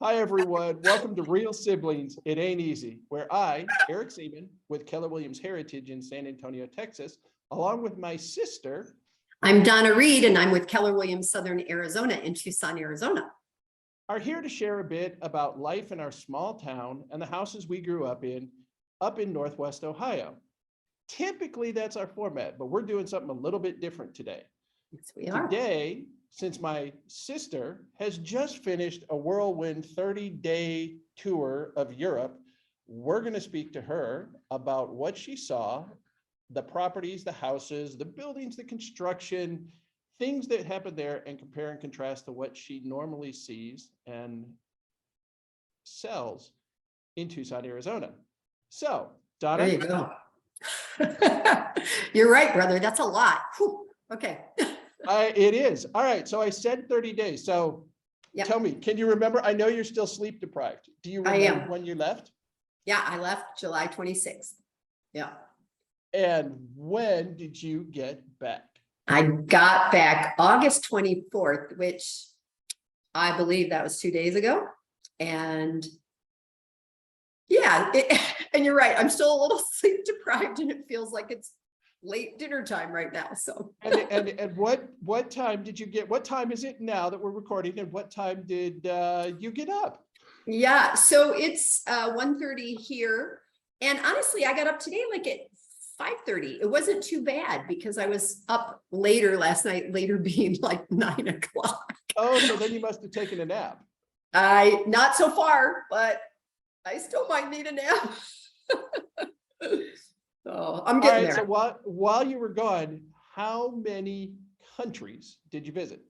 Hi, everyone. Welcome to Real Siblings, It Ain't Easy, where I, Eric Seemann, with Keller Williams Heritage in San Antonio, Texas, along with my sister. I'm Donna Reed, and I'm with Keller Williams Southern Arizona in Tucson, Arizona. Are here to share a bit about life in our small town and the houses we grew up in Northwest Ohio. Typically, that's our format, but we're doing something a little bit different today. Yes, we are. Today, since my sister has just finished a whirlwind 30-day tour of Europe, we're going to speak to her about what she saw, the properties, the houses, the buildings, the construction, things that happened there, and compare and contrast to what she normally sees and sells in Tucson, Arizona. So, Donna. There you go. You're right, brother. That's a lot. Whew. Okay. It is. All right. So I said 30 days. So Tell me, can you remember? I know you're still sleep deprived. Do you remember when you left? Yeah, I left July 26th. Yeah. And when did you get back? I got back August 24th, which I believe that was 2 days ago. And yeah, and you're right. I'm still a little sleep deprived and it feels like it's late dinner time right now. So and what time did you get? What time is it now that we're recording? And what time did you get up? Yeah, so it's 1:30 here. And honestly, I got up today like at 5:30. It wasn't too bad because I was up later last night, later being like 9 o'clock. Oh, so then you must have taken a nap. Not so far, but I still might need a nap. So I'm getting there. So while you were gone, how many countries did you visit?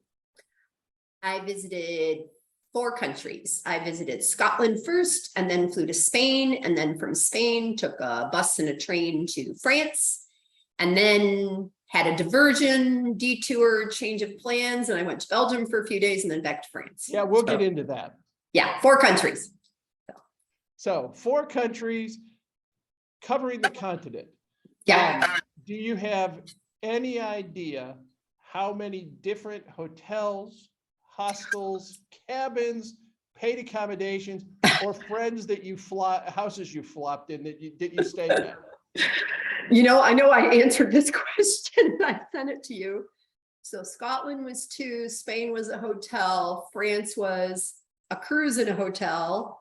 I visited 4 countries. I visited Scotland first and then flew to Spain. And then from Spain, took a bus and a train to France. And then had a diversion, detour, change of plans. And I went to Belgium for a few days and then back to France. Yeah, we'll get into that. Yeah, 4 countries. So 4 countries covering the continent. Yeah. Do you have any idea how many different hotels, hostels, cabins, paid accommodations, or friends that you houses you flopped in that you stayed at? You know I answered this question. I sent it to you. So Scotland was 2, Spain was a hotel, France was a cruise in a hotel,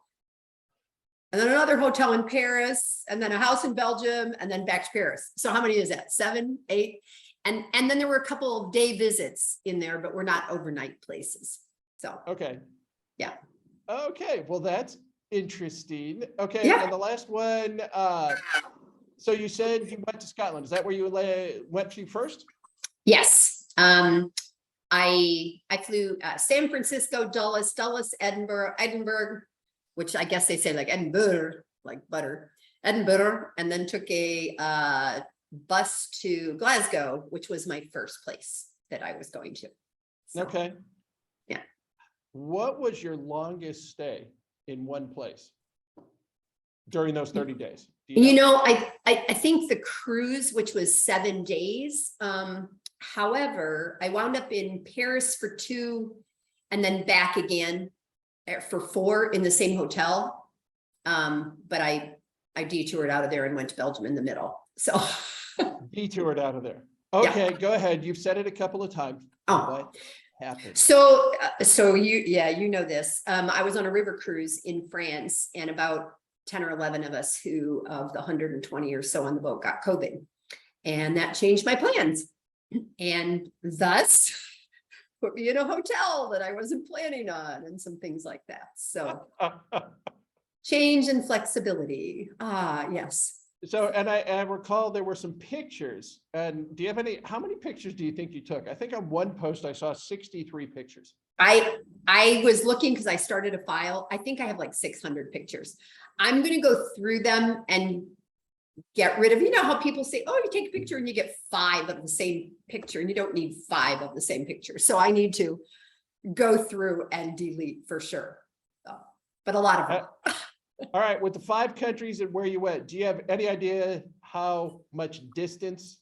and then another hotel in Paris, and then a house in Belgium, and then back to Paris. So how many is that? 7, 8? And then there were a couple of day visits in there, but we're not overnight places. So okay. Yeah. Okay. Well, that's interesting. Okay. Yeah. And the last one, so you said you went to Scotland. Is that where you went to first? Yes. I flew San Francisco, Dulles, Edinburgh, which I guess they say like Edinburgh, like butter, Edinburgh, and then took a bus to Glasgow, which was my first place that I was going to. So, okay. Yeah. What was your longest stay in one place during those 30 days? You know, I think the cruise, which was 7 days. However, I wound up in Paris for 2 and then back again for 4 in the same hotel. But I detoured out of there and went to Belgium in the middle. So detoured out of there. Okay, yeah. Go ahead. You've said it a couple of times. Oh. What happened? So you know this. I was on a river cruise in France, and about 10 or 11 of us who of the 120 or so on the boat got COVID, and that changed my plans, and thus put me in a hotel that I wasn't planning on, and some things like that. So change and flexibility. Yes. So, and I recall there were some pictures. And do you have how many pictures do you think you took? I think on one post I saw 63 pictures. I was looking because I started a file. I think I have like 600 pictures. I'm going to go through them and get rid of, you know how people say, oh, you take a picture and you get 5 of the same picture, and you don't need 5 of the same picture. So I need to go through and delete for sure. But a lot of them. All right, with the 5 countries and where you went, do you have any idea how much distance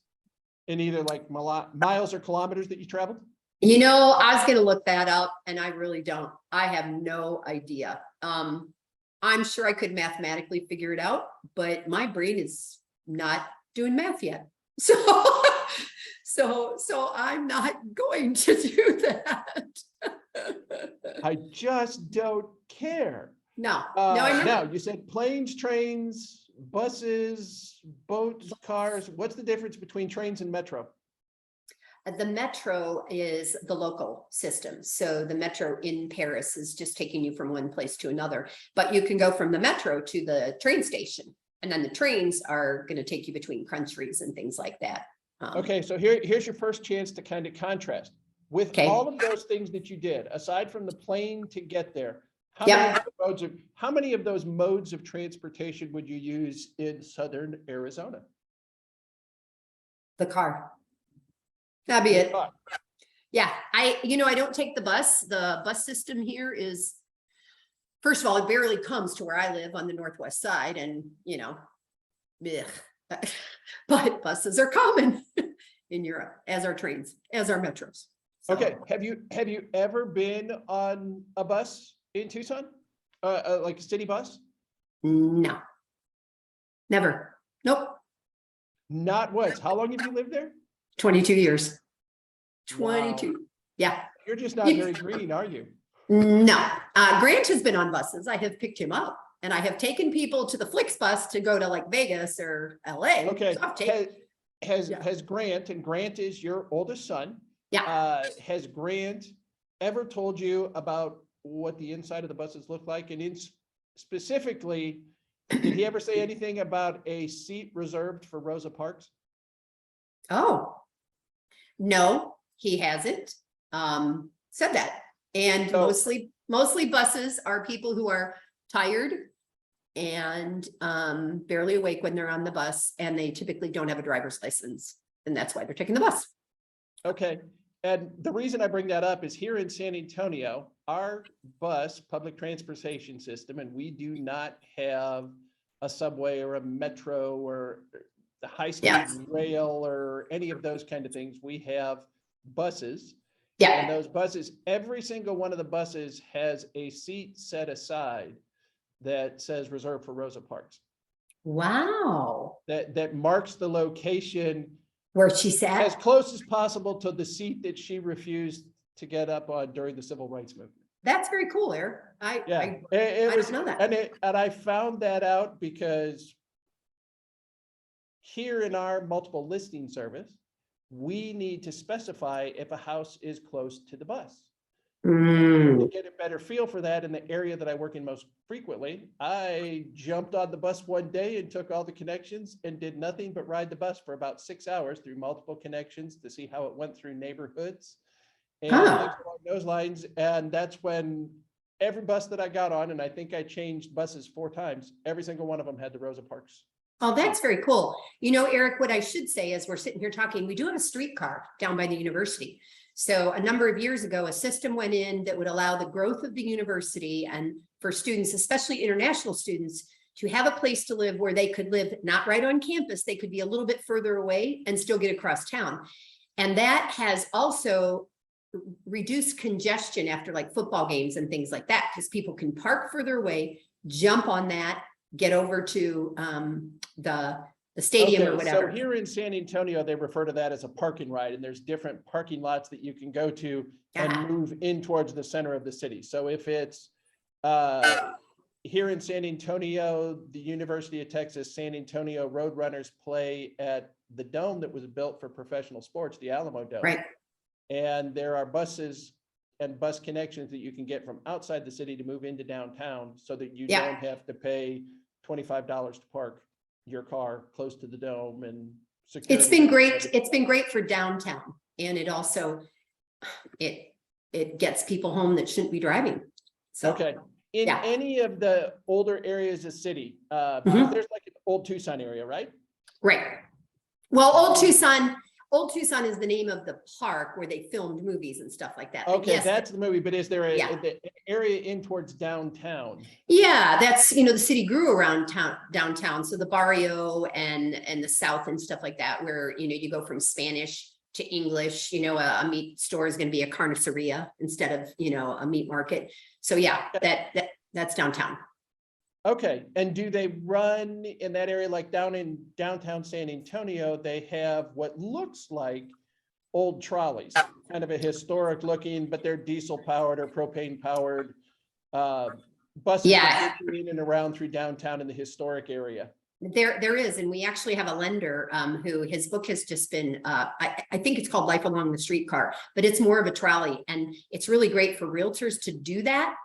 in either like miles or kilometers that you traveled? You know, I was gonna look that up and I really don't. I have no idea. I'm sure I could mathematically figure it out, but my brain is not doing math yet. So I'm not going to do that. I just don't care. No, I know. Now, you said planes, trains, buses, boats, cars. What's the difference between trains and metro? The metro is the local system. So the metro in Paris is just taking you from one place to another, but you can go from the metro to the train station. And then the trains are going to take you between countries and things like that. Okay, so here's your first chance to kind of contrast. With Okay. all of those things that you did, aside from the plane to get there, Yep. how many of those modes of transportation would you use in southern Arizona? The car. That'd be it. Car. Yeah, I don't take the bus. The bus system here is, first of all, it barely comes to where I live on the northwest side, and blech. But buses are common in Europe, as are trains, as are metros. So, Okay, have you ever been on a bus in Tucson? Like a city bus? no, never. Nope. Not once. How long have you lived there? 22 years. Wow. 22. Yeah. You're just not very green, are you? No. Grant has been on buses. I have picked him up, and I have taken people to the Flix bus to go to like Vegas or LA. Okay. So I've taken, Has Grant, and Grant is your oldest son, has Grant ever told you about what the inside of the buses look like? And specifically, did he ever say anything about a seat reserved for Rosa Parks? oh, no, he hasn't said that. And So- mostly buses are people who are tired and barely awake when they're on the bus, and they typically don't have a driver's license, and that's why they're taking the bus. Okay, and the reason I bring that up is here in San Antonio, our bus public transportation system, and we do not have a subway or a metro or the high-speed rail or any of those kind of things. We have buses. And Yeah. those buses, every single one of the buses has a seat set aside that says reserved for Rosa Parks. Wow. That marks the location Where she as sat. close as possible to the seat that she refused to get up on during the civil rights movement. That's very cool, Eric. Yeah, I it was, didn't know that. and I found that out because here in our multiple listing service, we need to specify if a house is close to the bus. To get a better feel for that in the area that I work in most frequently, I jumped on the bus one day and took all the connections and did nothing but ride the bus for about 6 hours through multiple connections to see how it went through neighborhoods and things along those lines. And that's when every bus that I got on, and I think I changed buses 4 times, every single one of them had the Rosa Parks. Oh, that's very cool. You know, Eric, what I should say is we're sitting here talking, we do have a streetcar down by the university. So a number of years ago, a system went in that would allow the growth of the university and for students, especially international students, to have a place to live where they could live not right on campus. They could be a little bit further away and still get across town. And that has also reduced congestion after like football games and things like that, because people can park further away, jump on that, get over to the stadium or whatever. So here in San Antonio, they refer to that as a parking ride, and there's different parking lots that you can go to and move in towards the center of the city. So if it's here in San Antonio, the University of Texas, San Antonio Roadrunners play at the dome that was built for professional sports, the Alamo Dome. Right. And there are buses and bus connections that you can get from outside the city to move into downtown so that you don't have to pay $25 to park your car close to the dome. And it's been great. It's been great for downtown. And it also, it gets people home that shouldn't be driving. So, okay. In any of the older areas of city, there's like an old Tucson area, right? Right. Well, Old Tucson is the name of the park where they filmed movies and stuff like that. Okay, yes, that's the movie, but is there an area in towards downtown? Yeah, that's, the city grew around downtown. So the barrio and the south and stuff like that, where, you go from Spanish to English, you know, a meat store is going to be a carniceria instead of, you know, a meat market. So yeah, that's downtown. Okay, and do they run in that area, like down in downtown San Antonio, they have what looks like old trolleys, kind of a historic looking, but they're diesel powered or propane powered buses Yeah. that get you in and around through downtown in the historic area. There is, and we actually have a lender who his book has just been, I think it's called Life Along the Streetcar, but it's more of a trolley, and it's really great for realtors to do that,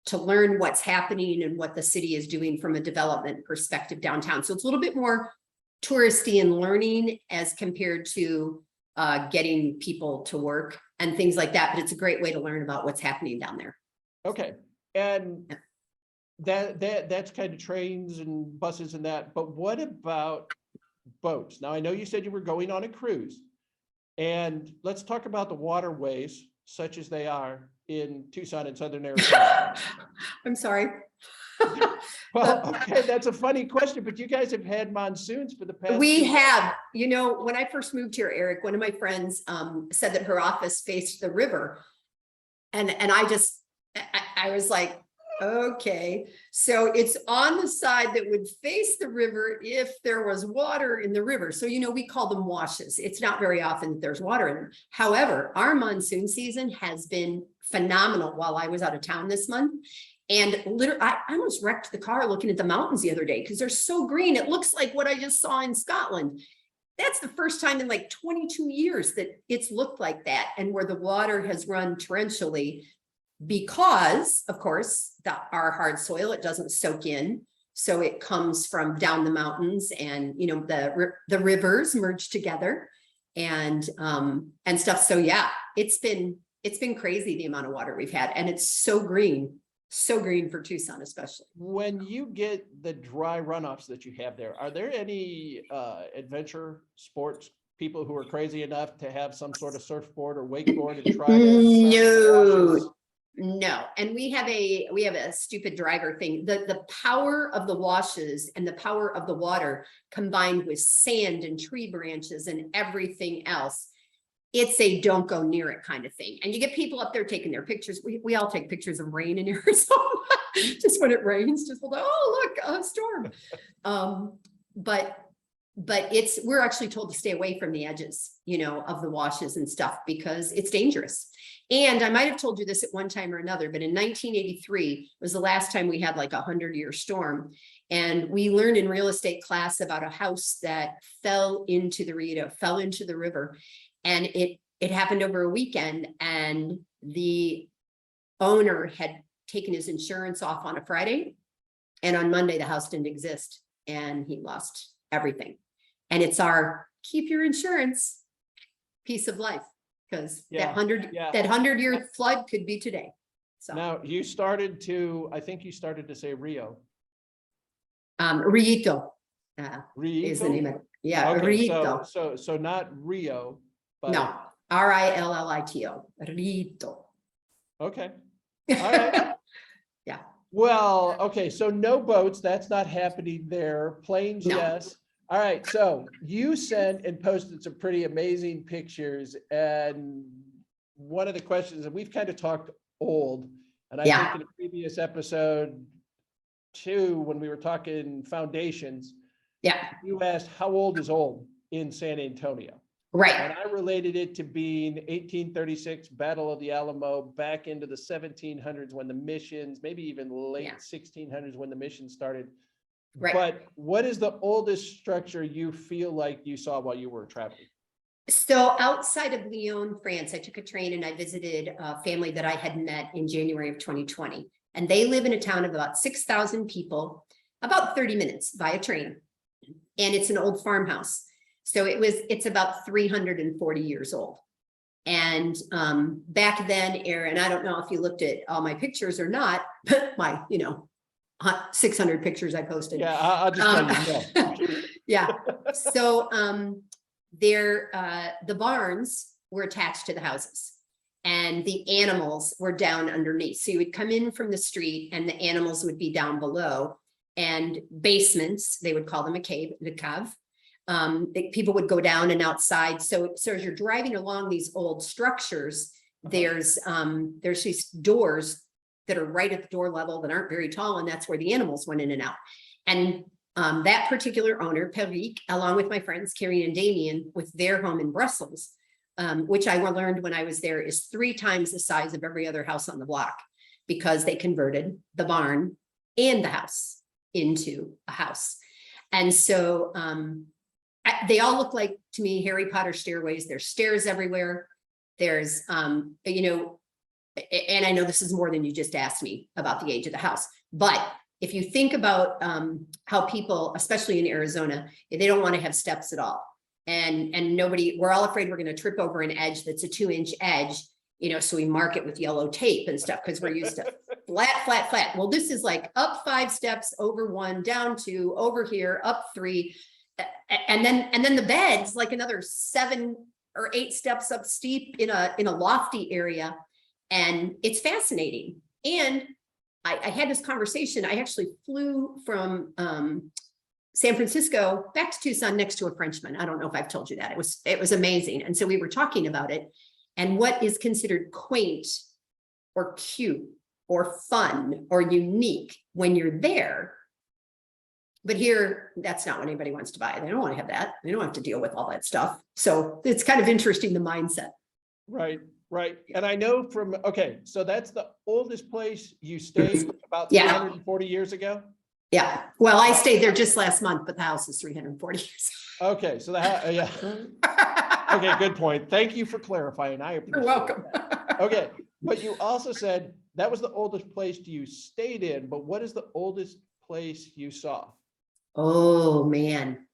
to learn what's happening and what the city is doing from a development perspective downtown. So it's a little bit more touristy and learning as compared to getting people to work and things like that, but it's a great way to learn about what's happening down there. Okay, and that's kind of trains and buses and that, but what about boats? Now, I know you said you were going on a cruise, and let's talk about the waterways such as they are in Tucson and Southern Arizona. I'm sorry. Well, okay, that's a funny question, but you guys have had monsoons for the past. We have, you know, when I first moved here, Eric, one of my friends said that her office faced the river. And I was like, okay, so it's on the side that would face the river if there was water in the river. So, you know, we call them washes. It's not very often that there's water in them. However, our monsoon season has been phenomenal while I was out of town this month. And literally, I almost wrecked the car looking at the mountains the other day because they're so green. It looks like what I just saw in Scotland. That's the first time in like 22 years that it's looked like that, and where the water has run torrentially because, of course, our hard soil, it doesn't soak in. So it comes from down the mountains, and, you know, the rivers merge together and stuff. So yeah, it's been crazy the amount of water we've had, and it's so green for Tucson, especially. When you get the dry runoffs that you have there, are there any adventure sports people who are crazy enough to have some sort of surfboard or wakeboard and try to No, and we have a stupid driver thing. The power of the washes and the power of the water combined with sand and tree branches and everything else, it's a don't go near it kind of thing. And you get people up there taking their pictures. We all take pictures of rain in Arizona. Just when it rains, just like, oh, look, a storm. But we're actually told to stay away from the edges, you know, of the washes and stuff, because it's dangerous. And I might have told you this at one time or another, but in 1983 was the last time we had like a 100-year storm. And we learned in real estate class about a house that fell into the river. And it happened over a weekend, and the owner had taken his insurance off on a Friday, and on Monday the house didn't exist, and he lost everything. And it's our keep your insurance piece of life, because that 100-year flood could be today. So now I think you started to say Rio. Rito Rito? is the name of it. Yeah, okay, Rito. So not Rio, but no, Rillito. Rito. Okay. All right. Yeah. Well, okay, so no boats, that's not happening there. Planes, No. yes. All right, so you sent and posted some pretty amazing pictures, and one of the questions, and we've kind of talked old, and I think in a previous episode too, when we were talking foundations, you asked how old is old in San Antonio? Right. And I related it to being 1836 Battle of the Alamo, back into the 1700s when the missions, maybe even late 1600s when the mission started. Right. But what is the oldest structure you feel like you saw while you were traveling? So outside of Lyon, France, I took a train and I visited a family that I had met in January of 2020. And they live in a town of about 6,000 people, about 30 minutes by train. And it's an old farmhouse. So it's about 340 years old. And back then, Aaron, I don't know if you looked at all my pictures or not, but my, 600 pictures I posted. Yeah, I'll just tell you. Yeah. So the barns were attached to the houses, and the animals were down underneath. So you would come in from the street and the animals would be down below, and basements, they would call them the cave, People would go down and outside. So as you're driving along these old structures, there's these doors that are right at the door level that aren't very tall, and that's where the animals went in and out. And that particular owner, Perique, along with my friends Carrie and Damien, with their home in Brussels, which I learned when I was there, is 3 times the size of every other house on the block, because they converted the barn and the house into a house. And so they all look like, to me, Harry Potter stairways. There's stairs everywhere. There's, you know, and I know this is more than you just asked me about the age of the house, but if you think about how people, especially in Arizona, they don't want to have steps at all. And nobody, we're all afraid we're going to trip over an edge that's a 2-inch edge, you know, so we mark it with yellow tape and stuff, because we're used to flat, flat, flat. Well, this is like up 5 steps, over 1, down 2, over here, up 3. And then the bed's like another 7 or 8 steps up steep in a lofty area. And it's fascinating. And I had this conversation. I actually flew from San Francisco back to Tucson next to a Frenchman. I don't know if I've told you that. It was amazing. And so we were talking about it and what is considered quaint or cute or fun or unique when you're there. But here, that's not what anybody wants to buy. They don't want to have that. They don't have to deal with all that stuff. So it's kind of interesting, the mindset. Right, right. And I know from, okay, so that's the oldest place you stayed about Yeah. 340 years ago? Yeah. Well, I stayed there just last month, but the house is 340 years. Okay, so yeah. Okay, good point. Thank you for clarifying. I appreciate You're welcome. that. Okay, but you also said that was the oldest place you stayed in, but what is the oldest place you saw? Oh, man.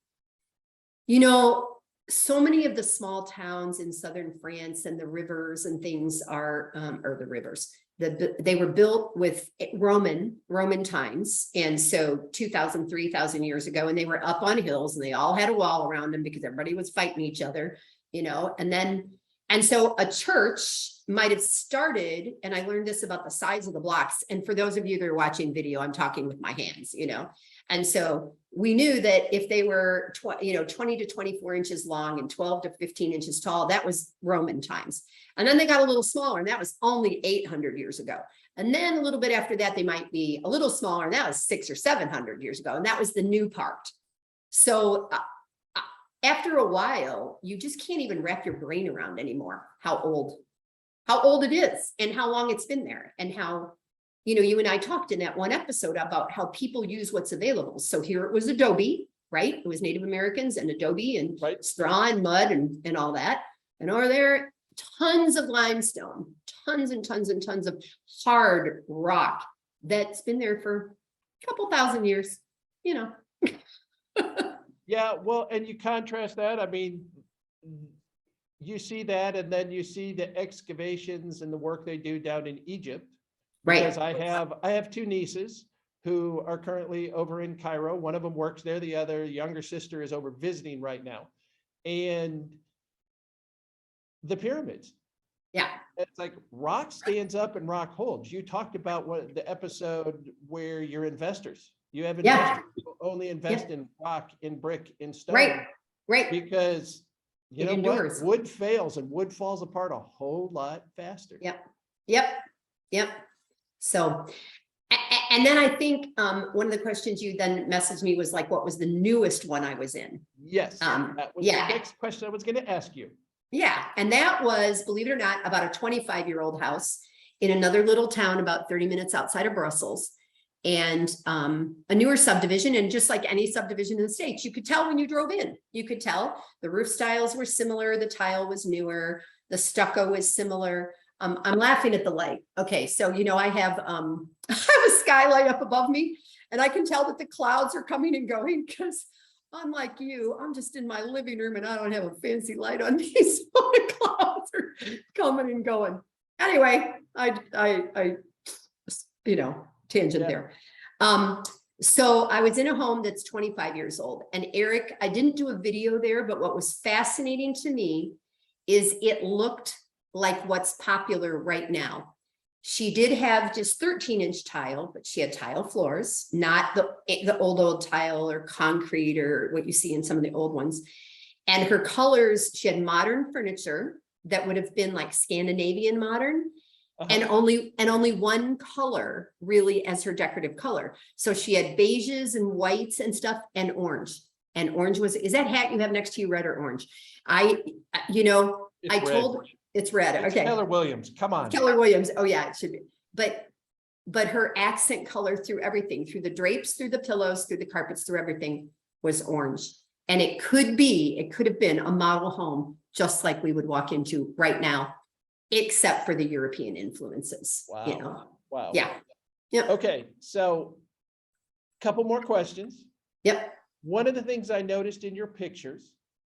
You know, so many of the small towns in southern France and the rivers and things are, or the rivers, they were built with Roman times. And so 2,000, 3,000 years ago, and they were up on hills and they all had a wall around them because everybody was fighting each other, you know, and so a church might have started, and I learned this about the size of the blocks. And for those of you that are watching video, I'm talking with my hands, you know. And so we knew that if they were 20 to 24 inches long and 12 to 15 inches tall, that was Roman times. And then they got a little smaller, and that was only 800 years ago. And then a little bit after that, they might be a little smaller, and that was 600 or 700 years ago. And that was the new part. So after a while, you just can't even wrap your brain around anymore how old it is and how long it's been there, and how, you know, you and I talked in that one episode about how people use what's available. So here it was adobe, right? It was Native Americans and adobe and Right. straw and mud and all that. And over there, tons of limestone, tons and tons and tons of hard rock that's been there for a couple thousand years, you know. Yeah, well, and you contrast that, I mean, you see that, and then you see the excavations and the work they do down in Egypt. Right. Because I have 2 nieces who are currently over in Cairo. One of them works there. The other younger sister is over visiting right now. And the pyramids. Yeah. It's like rock stands up and rock holds. You talked about the episode where you're investors. You have investors who only invest in rock, in brick, in stone. Right. Because you know what? Wood fails and wood falls apart a whole lot faster. Yep. So, and then I think one of the questions you then messaged me was like, what was the newest one I was in? Yes, that was the next question I was going to ask you. Yeah, and that was, believe it or not, about a 25-year-old house in another little town about 30 minutes outside of Brussels, and a newer subdivision. And just like any subdivision in the States, you could tell when you drove in. You could tell the roof styles were similar, the tile was newer, the stucco was similar. I'm laughing at the light. Okay, so you know, I have a skylight up above me, and I can tell that the clouds are coming and going, because unlike you, I'm just in my living room and I don't have a fancy light on me, so the clouds are coming and going. Anyway, I you know, tangent there. So I was in a home that's 25 years old, and Eric, I didn't do a video there, but what was fascinating to me is it looked like what's popular right now. She did have just 13-inch tile, but she had tile floors, not the old tile or concrete or what you see in some of the old ones. And her colors, she had modern furniture that would have been like Scandinavian modern, and only one color really as her decorative color. So she had beiges and whites and stuff, and orange. And orange is that hat you have next to you red or orange? It's I red. told it's red. It's Okay. Keller Williams. Come on. Keller Williams. Oh yeah, it should be. But her accent color through everything, through the drapes, through the pillows, through the carpets, through everything was orange. And it could have been a model home, just like we would walk into right now, except for the European influences. Wow. Wow. Yeah. Yep. Okay. So couple more questions. Yep. One of the things I noticed in your pictures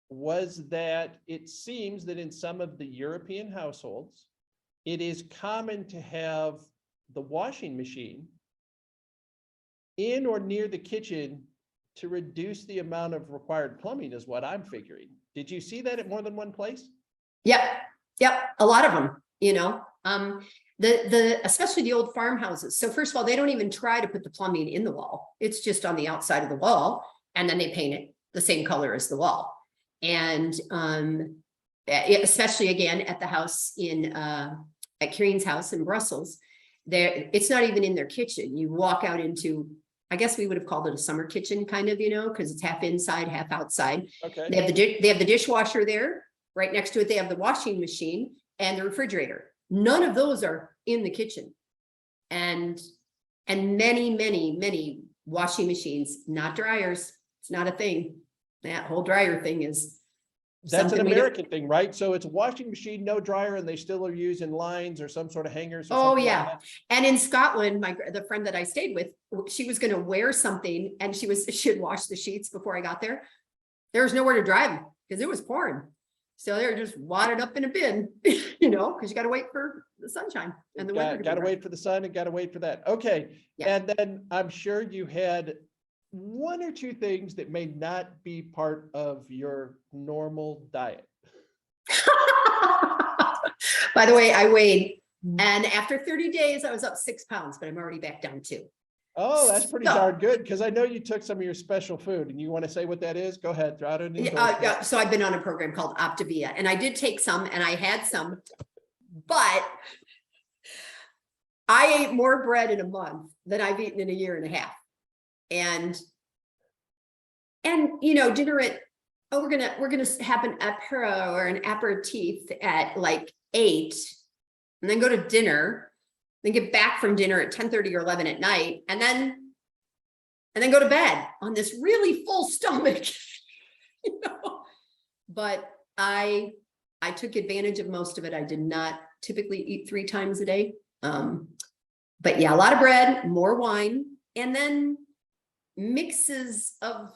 was that it seems that in some of the European households, it is common to have the washing machine in or near the kitchen to reduce the amount of required plumbing, is what I'm figuring. Did you see that at more than one place? Yep. A lot of them, especially the old farmhouses. So first of all, they don't even try to put the plumbing in the wall. It's just on the outside of the wall, and then they paint it the same color as the wall. And especially again at the house at Kieran's house in Brussels, it's not even in their kitchen. You walk out into, I guess we would have called it a summer kitchen, kind of, because it's half inside, half outside. Okay. They have the dishwasher there. Right next to it, they have the washing machine and the refrigerator. None of those are in the kitchen. And many washing machines, not dryers. It's not a thing. That whole dryer thing is That's an American thing, right? So it's a washing machine, no dryer, and they still are using lines or some sort of hangers. Or Oh something yeah. like that. And in Scotland, the friend that I stayed with, she was going to wear something, and she had washed the sheets before I got there. There was nowhere to dry them because it was pouring. So they're just wadded up in a bin, because you got to wait for the sunshine and the weather. Got to wait for the sun and got to wait for that. Okay. Yeah. And then I'm sure you had one or two things that may not be part of your normal diet. By the way, I weighed, and after 30 days, I was up 6 pounds, but I'm already back down 2. Oh, that's pretty So- darn good, because I know you took some of your special food, and you want to say what that is? Go ahead, throw it in. Yeah, so I've been on a program called Optavia, and I did take some, and I had some, but I ate more bread in a month than I've eaten in a year and a half. And dinner at, we're gonna have an apéro or an aperitif at like 8, and then go to dinner, then get back from dinner at 10:30 or 11 at night, and then go to bed on this really full stomach. But I took advantage of most of it. I did not typically eat 3 times a day. But yeah, a lot of bread, more wine, and then mixes of,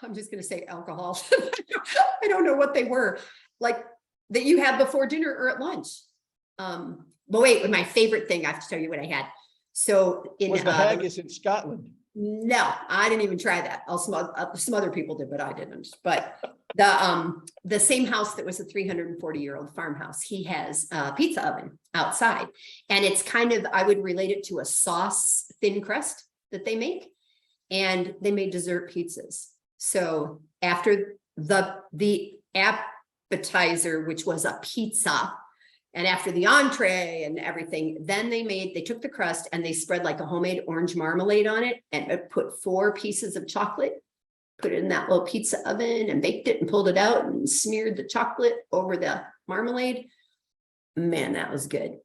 I'm just going to say alcohol. I don't know what they were, like that you had before dinner or at lunch. But wait, my favorite thing, I have to tell you what I had. So Was the haggis in Scotland? No, I didn't even try that. Some other people did, but I didn't. But the same house that was a 340-year-old farmhouse, he has a pizza oven outside, and it's kind of, I would relate it to a sauce thin crust that they make, and they made dessert pizzas. So after the appetizer, which was a pizza, and after the entree and everything, then they took the crust and they spread like a homemade orange marmalade on it, and put 4 pieces of chocolate, put it in that little pizza oven and baked it and pulled it out and smeared the chocolate over the marmalade. Man, that was good.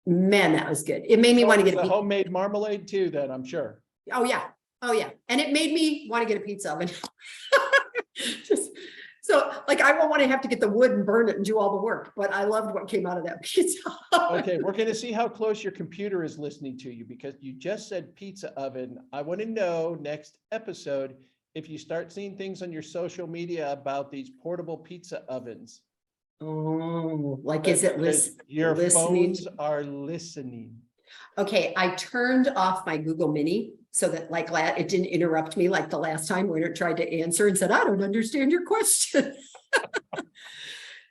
It made me want to get a homemade marmalade too, then, I'm sure. Oh yeah. And it made me want to get a pizza oven. So like, I won't want to have to get the wood and burn it and do all the work, but I loved what came out of that pizza. Okay, we're going to see how close your computer is listening to you, because you just said pizza oven. I want to know next episode if you start seeing things on your social media about these portable pizza ovens. Oh, like, is it your listening? phones are listening. Okay, I turned off my Google Mini so that it didn't interrupt me like the last time when it tried to answer and said, I don't understand your question.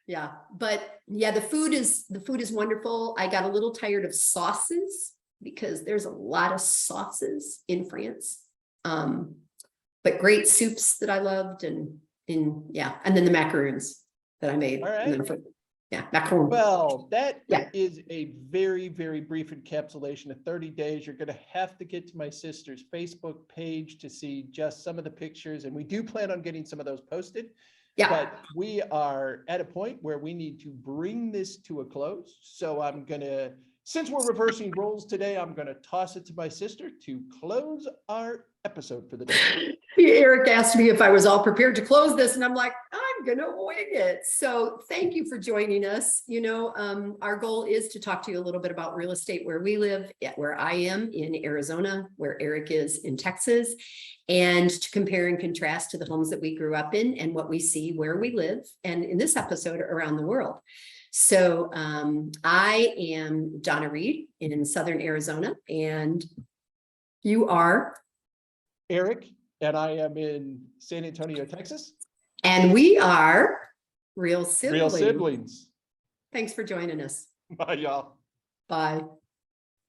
Yeah, but yeah, the food is wonderful. I got a little tired of sauces because there's a lot of sauces in France. But great soups that I loved and yeah, and then the macaroons that I made. All And right. then yeah, macaron. Well, that Yeah. is a very, very brief encapsulation of 30 days. You're going to have to get to my sister's Facebook page to see just some of the pictures. And we do plan on getting some of those posted. Yeah. But we are at a point where we need to bring this to a close. So I'm going to, since we're reversing roles today, I'm going to toss it to my sister to close our episode for the day. Eric asked me if I was all prepared to close this, and I'm like, I'm gonna wing it. So thank you for joining us. You know, our goal is to talk to you a little bit about real estate where we live, where I am in Arizona, where Eric is in Texas, and to compare and contrast to the homes that we grew up in and what we see where we live, and in this episode around the world. So I am Donna Reed in Southern Arizona, and you are Eric, and I am in San Antonio, Texas. And we are Real Siblings. Real Siblings. Thanks for joining us. Bye, y'all. Bye.